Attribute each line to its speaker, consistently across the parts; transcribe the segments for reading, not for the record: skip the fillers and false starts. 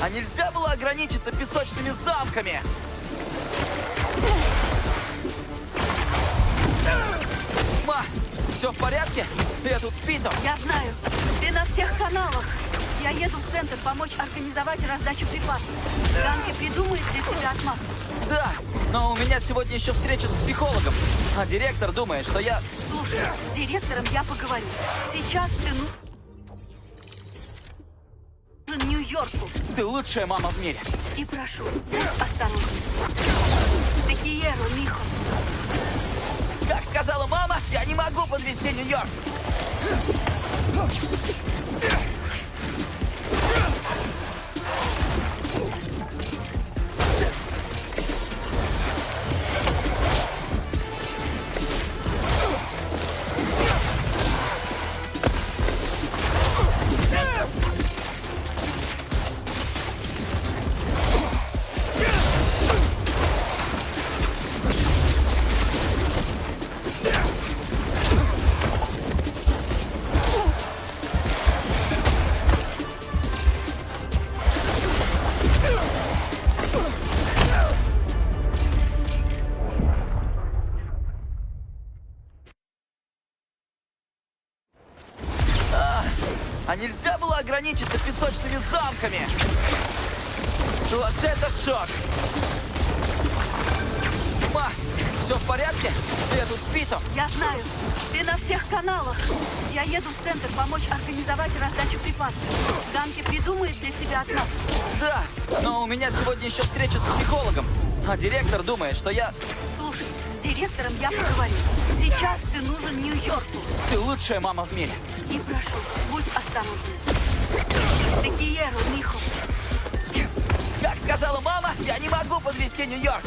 Speaker 1: А нельзя было ограничиться песочными замками? Ма, все в порядке? Я тут с Питом.
Speaker 2: Я знаю. Ты на всех каналах. Я еду в центр помочь организовать раздачу припасов. Ганки придумает для тебя отмазку.
Speaker 1: Да, но у меня сегодня еще встреча с психологом. А директор думает, что я...
Speaker 2: Слушай, с директором я поговорю. Сейчас ты нужен Нью-Йорку.
Speaker 1: Ты лучшая мама в мире.
Speaker 2: И прошу, будь осторожен. Te quiero, mijo.
Speaker 1: Как сказала мама, я не могу подвести Нью-Йорк. А нельзя было ограничиться песочными замками? Вот это шок! Ма, все в порядке? Я тут с Питом.
Speaker 2: Я знаю. Ты на всех каналах. Я еду в центр помочь организовать раздачу припасов. Ганки придумает для тебя отмазку.
Speaker 1: Да, но у меня сегодня еще встреча с психологом. А директор думает, что я...
Speaker 2: Слушай, с директором я поговорю. Сейчас ты нужен Нью-Йорку.
Speaker 1: Ты лучшая мама в мире.
Speaker 2: И прошу, будь осторожен. Te quiero, mijo.
Speaker 1: Как сказала мама, я не могу подвести Нью-Йорк.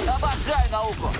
Speaker 1: Обожаю науку.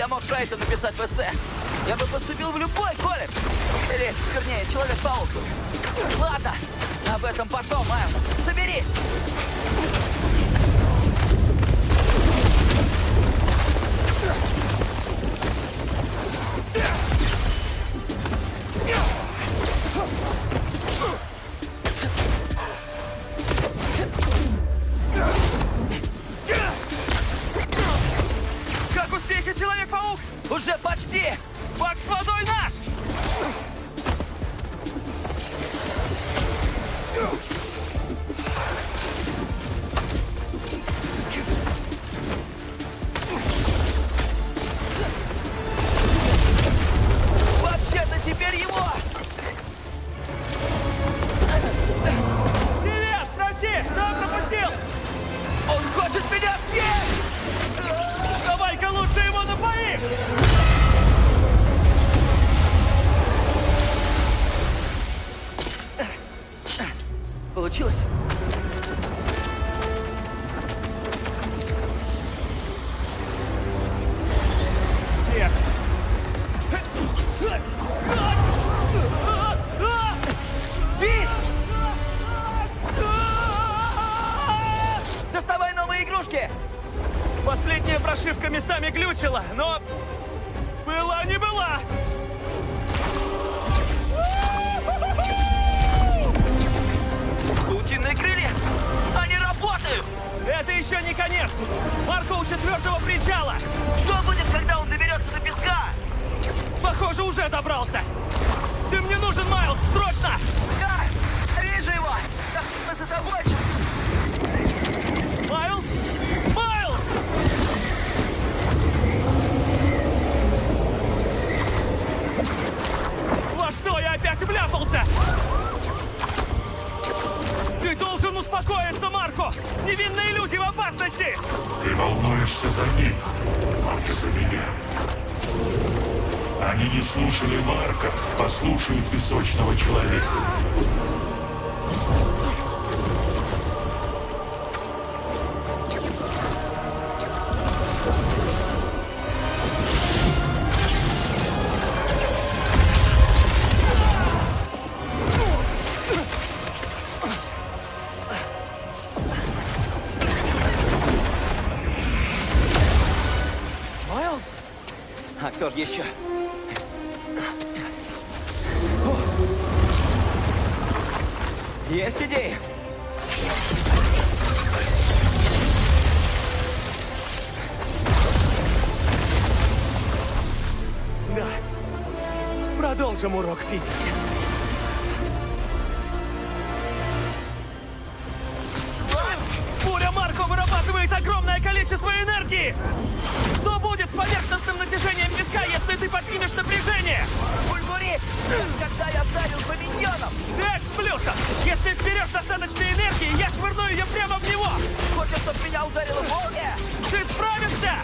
Speaker 1: я мог про это написать в эссе. Я бы поступил в любой колледж. Или, вернее, Человек-паук. Ладно, об этом потом, Майлз. Соберись!
Speaker 3: Как успехи, Человек-паук?
Speaker 1: Уже почти!
Speaker 3: Бак с водой наш!
Speaker 1: Вообще-то теперь его!
Speaker 3: Привет! Прости! Что пропустил?
Speaker 1: Он хочет меня съесть!
Speaker 3: Давай-ка лучше его напоим!
Speaker 1: Получилось?
Speaker 3: Нет.
Speaker 1: Пит! Доставай новые игрушки!
Speaker 3: Последняя прошивка местами глючила, но... Была не была!
Speaker 1: Паутинные крылья! Они работают!
Speaker 3: Это еще не конец! Марко у 4-го причала!
Speaker 1: Что будет, когда он доберется до песка?
Speaker 3: Похоже, уже добрался! Ты мне нужен, Майлз! Срочно!
Speaker 1: Да! Вижу его! Да, мы за тобой!
Speaker 3: Майлз! Майлз! Во что я опять вляпался? Ты должен успокоиться, Марко! Невинные люди в опасности!
Speaker 4: Ты волнуешься за них, а не за меня. Они не слушали Марка, послушают песочного человека.
Speaker 3: Майлз?
Speaker 1: А кто же еще? Есть идеи?
Speaker 3: Да. Продолжим урок физики. Буря Марко вырабатывает огромное количество энергии! Что будет с поверхностным натяжением песка, если ты подкинешь напряжение?
Speaker 1: Бульбурит! Когда я вдарил по миньонам!
Speaker 3: 5 с плюсом! Если вперешь достаточно энергии, я швырну ее прямо в него!
Speaker 1: Хочешь, чтобы меня ударила молния?
Speaker 3: Ты справишься!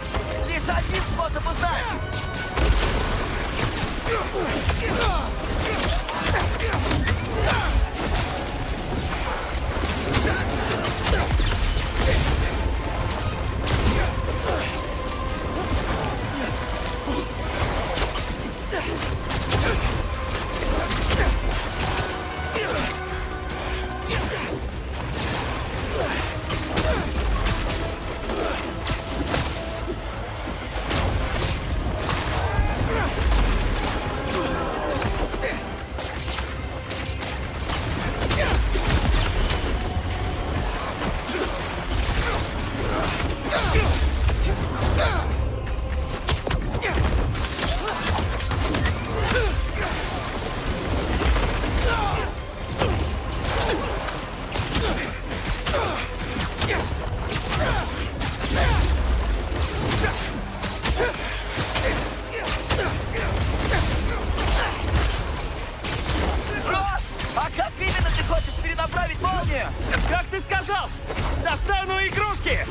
Speaker 1: Лишь один способ узнать!
Speaker 3: Как ты сказал? Достану игрушки!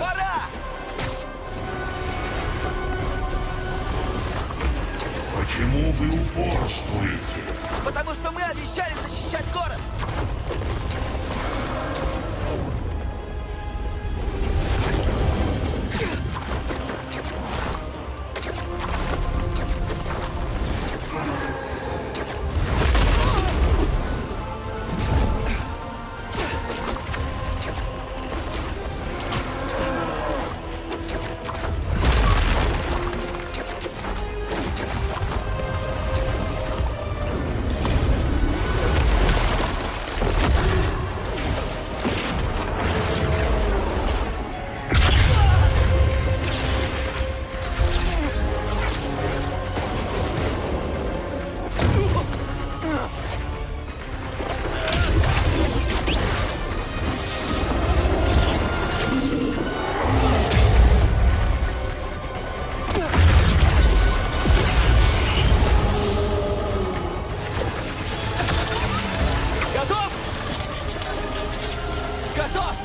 Speaker 1: Пора!
Speaker 4: Почему вы упорствуете?
Speaker 1: Потому что мы обещали защищать город!
Speaker 3: Готов?
Speaker 1: Готов!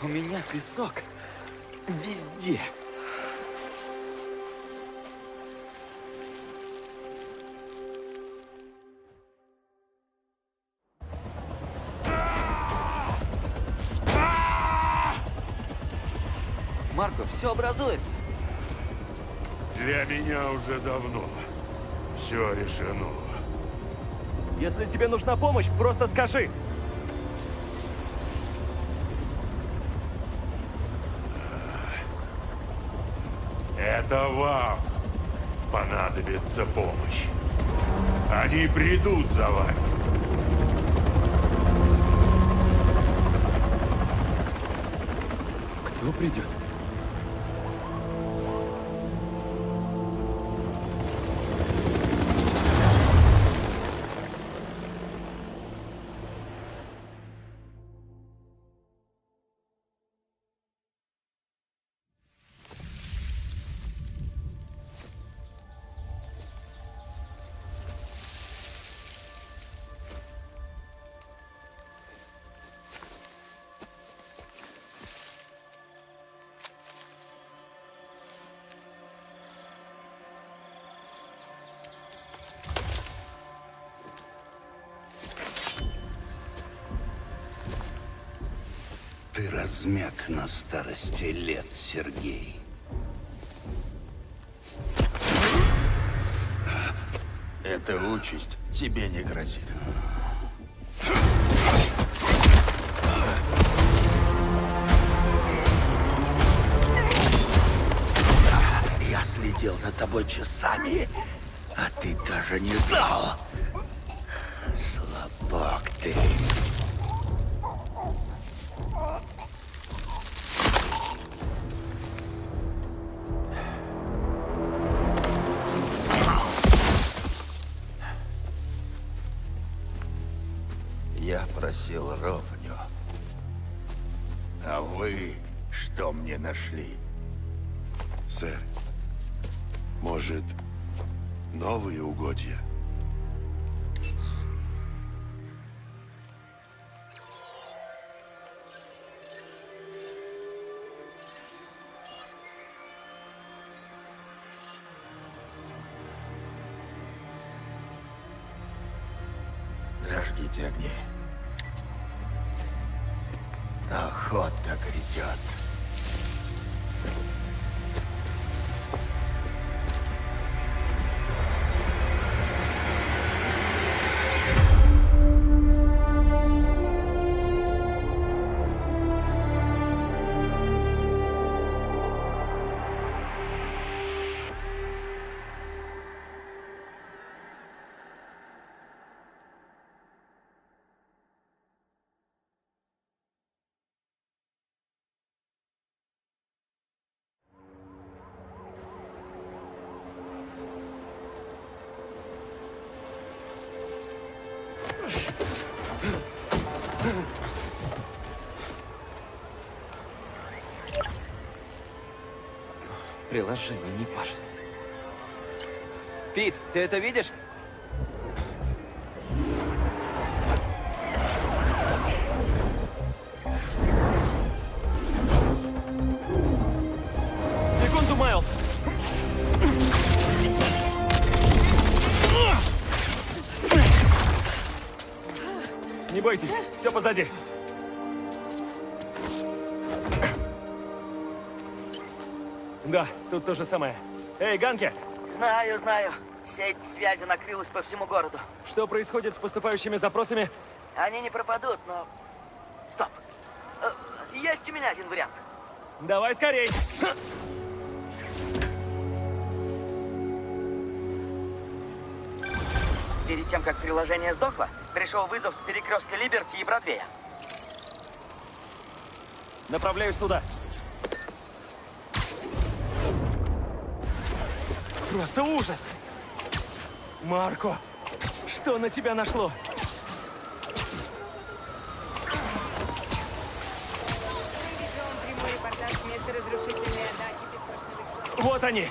Speaker 1: У меня песок везде. Марко, все образуется.
Speaker 4: Для меня уже давно все решено.
Speaker 3: Если тебе нужна помощь, просто скажи.
Speaker 4: Это вам понадобится помощь. Они придут за вами.
Speaker 3: Кто придет?
Speaker 5: Ты размяк на старости лет, Сергей.
Speaker 6: Эта участь тебе не грозит.
Speaker 5: Я следил за тобой часами, а ты даже не знал. Слабак ты.
Speaker 6: Я просил ровню. А вы что мне нашли?
Speaker 7: Сэр, может, новые угодья?
Speaker 6: Зажгите огни. Охота грядет.
Speaker 3: Приложение не пашет.
Speaker 1: Пит, ты это видишь?
Speaker 3: Секунду, Майлз! Не бойтесь, все позади. Да, тут то же самое. Эй, Ганки,
Speaker 1: Знаю. Сеть связи накрылась по всему городу.
Speaker 3: что происходит с поступающими запросами?
Speaker 1: Они не пропадут, но... Стоп. Есть у меня один вариант.
Speaker 3: Давай скорей!
Speaker 1: Перед тем, как приложение сдохло, пришел вызов с перекрестка Либерти и Бродвея.
Speaker 3: Направляюсь туда. Просто ужас! Марко, что на тебя нашло?
Speaker 8: Ведем прямой репортаж с места разрушительной атаки песочного.
Speaker 3: Вот они!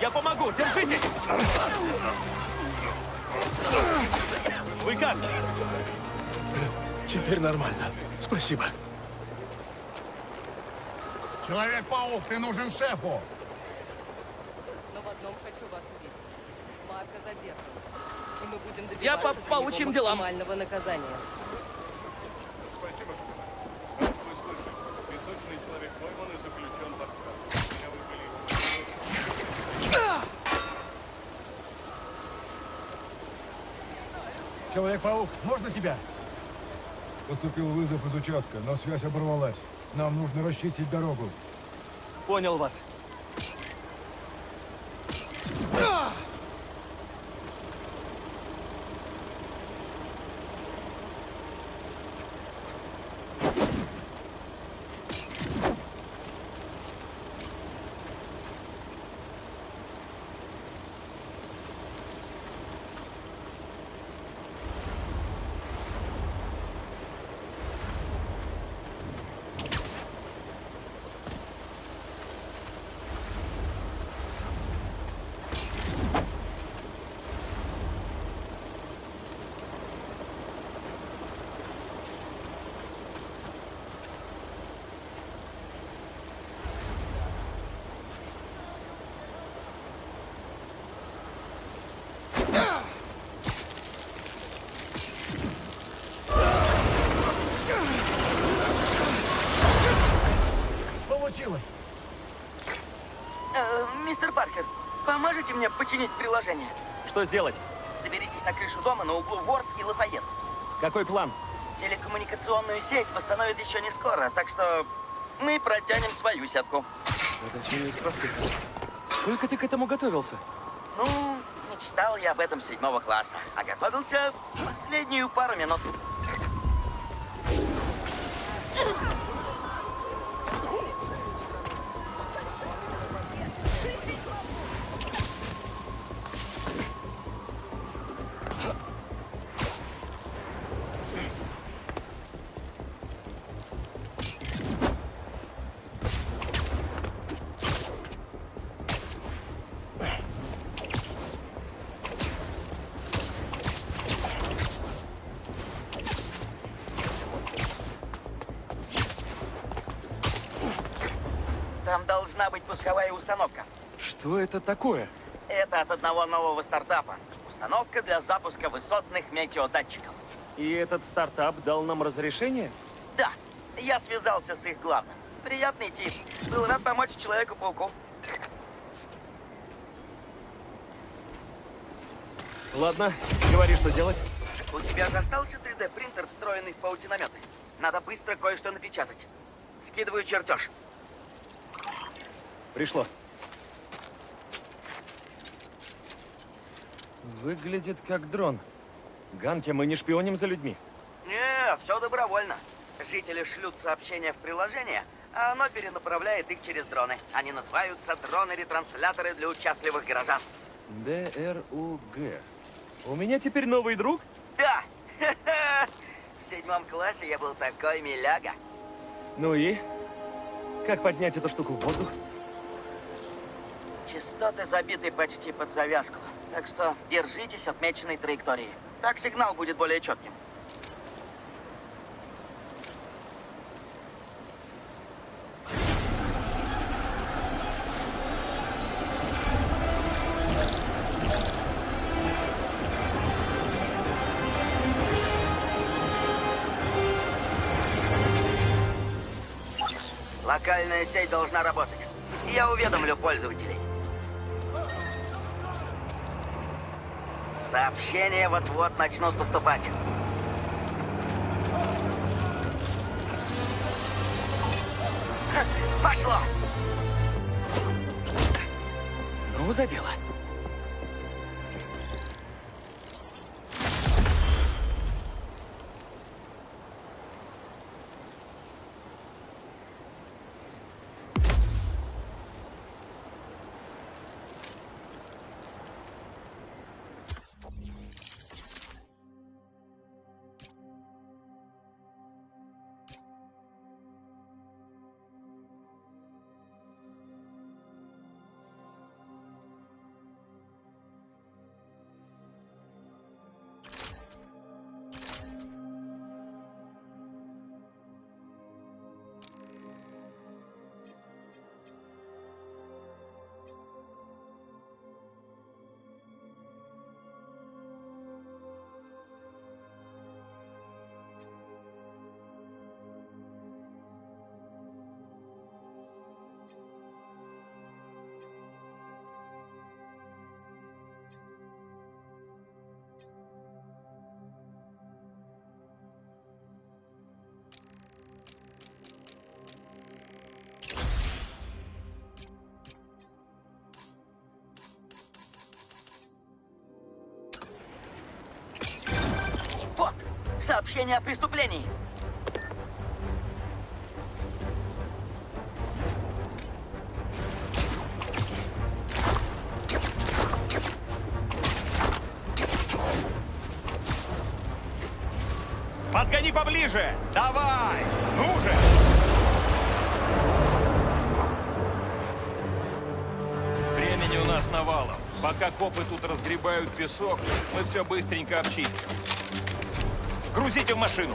Speaker 3: Я помогу, держите! Вы как?
Speaker 7: Теперь нормально. Спасибо.
Speaker 9: Человек-паук, ты нужен шефу!
Speaker 8: Но в одном хочу вас убедить. Марка задержан. И мы будем
Speaker 3: Я
Speaker 8: добиваться
Speaker 3: по паучьим делам.
Speaker 8: максимального наказания.
Speaker 9: Спасибо. Слышь. Песочный человек пойман и заключен под стражу. Меня выпили.
Speaker 10: Человек-паук, можно тебя? Поступил вызов из участка, но связь оборвалась. Нам нужно расчистить дорогу.
Speaker 3: Понял вас.
Speaker 10: Получилось!
Speaker 1: Мистер Паркер, поможете мне починить приложение?
Speaker 3: Что сделать?
Speaker 1: Соберитесь на крышу дома на углу Ворд и Лафайет.
Speaker 3: Какой план?
Speaker 1: Телекоммуникационную сеть восстановят еще не скоро, так что мы протянем свою сетку.
Speaker 3: Задача не из простых. Сколько ты к этому готовился?
Speaker 1: Ну, мечтал я об этом с 7 класса, а готовился последнюю пару минут. Там должна быть пусковая установка.
Speaker 3: Что это такое?
Speaker 1: Это от одного нового стартапа. Установка для запуска высотных метеодатчиков.
Speaker 3: И этот стартап дал нам разрешение?
Speaker 1: Да, я связался с их главным. Приятный тип. Был рад помочь Человеку-пауку.
Speaker 3: Ладно, говори, что делать.
Speaker 1: У тебя же остался 3D-принтер, встроенный в паутинометы? Надо быстро кое-что напечатать. Скидываю чертеж.
Speaker 3: Пришло. Выглядит как дрон. Ганки, мы не шпионим за людьми.
Speaker 1: Не, все добровольно. Жители шлют сообщения в приложение, а оно перенаправляет их через дроны. Они называются дроны-ретрансляторы для участливых горожан.
Speaker 3: ДРУГ. У меня теперь новый друг?
Speaker 1: Да! В 7 классе я был такой миляга.
Speaker 3: Ну и? Как поднять эту штуку в воздух?
Speaker 1: Частоты забиты почти под завязку. Так что держитесь отмеченной траектории. Так сигнал будет более четким. Локальная сеть должна работать. Я уведомлю пользователей. Сообщения вот-вот начнут поступать. Ха, пошло!
Speaker 3: Ну, за дело.
Speaker 1: Вот! Сообщение о преступлении.
Speaker 3: Подгони поближе! Давай! Ну же! Времени у нас навалом. Пока копы тут разгребают песок, мы все быстренько обчистим. Грузите в машину!